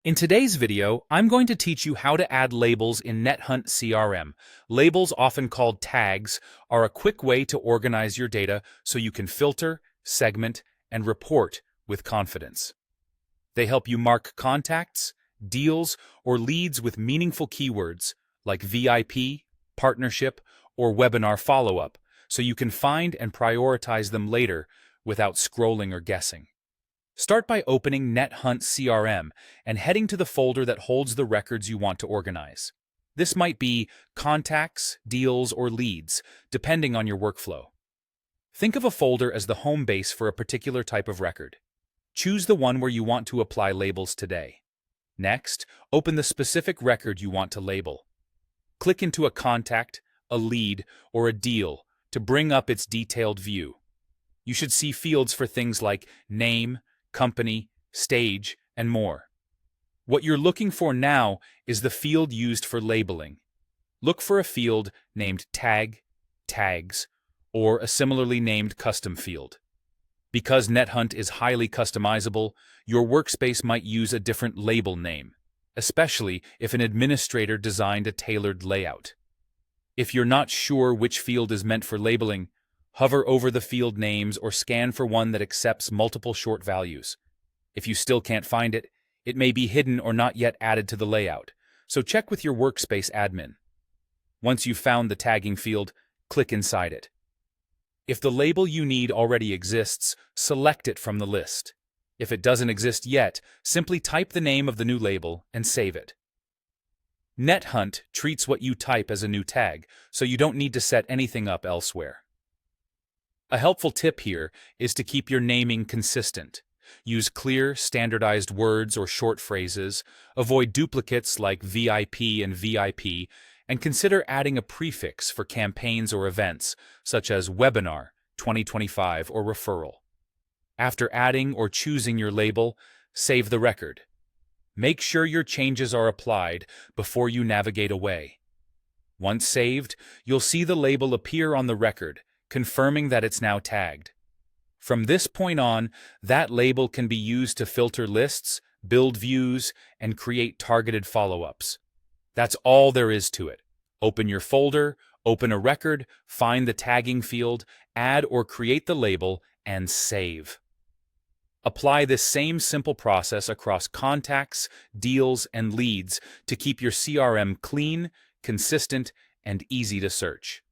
In today's video, I'm going to teach you how to add labels in NetHunt CRM. Labels, often called tags, are a quick way to organize your data so you can filter, segment, and report with confidence. They help you mark contacts, deals, or leads with meaningful keywords like VIP, partnership, or webinar follow-up, so you can find and prioritize them later without scrolling or guessing. Start by opening NetHunt CRM and heading to the folder that holds the records you want to organize. This might be contacts, deals, or leads, depending on your workflow. Think of a folder as the home base for a particular type of record. Choose the one where you want to apply labels today. Next, open the specific record you want to label. Click into a contact, a lead, or a deal to bring up its detailed view. You should see fields for things like name, company, stage, and more. What you're looking for now is the field used for labeling. Look for a field named tag, tags, or a similarly named custom field. Because NetHunt is highly customizable, your workspace might use a different label name, especially if an administrator designed a tailored layout. If you're not sure which field is meant for labeling, hover over the field names or scan for one that accepts multiple short values. If you still can't find it, it may be hidden or not yet added to the layout, so check with your workspace admin. Once you've found the tagging field, click inside it. If the label you need already exists, select it from the list. If it doesn't exist yet, simply type the name of the new label and save it. NetHunt treats what you type as a new tag, so you don't need to set anything up elsewhere. A helpful tip here is to keep your naming consistent. Use clear, standardized words or short phrases, avoid duplicates like VIP and VIP, and consider adding a prefix for campaigns or events, such as Webinar, 2025, or Referral. After adding or choosing your label, save the record. Make sure your changes are applied before you navigate away. Once saved, you'll see the label appear on the record, confirming that it's now tagged. From this point on, that label can be used to filter lists, build views, and create targeted follow-ups. That's all there is to it. Open your folder, open a record, find the tagging field, add or create the label, and save. Apply this same simple process across contacts, deals, and leads to keep your CRM clean, consistent, and easy to search.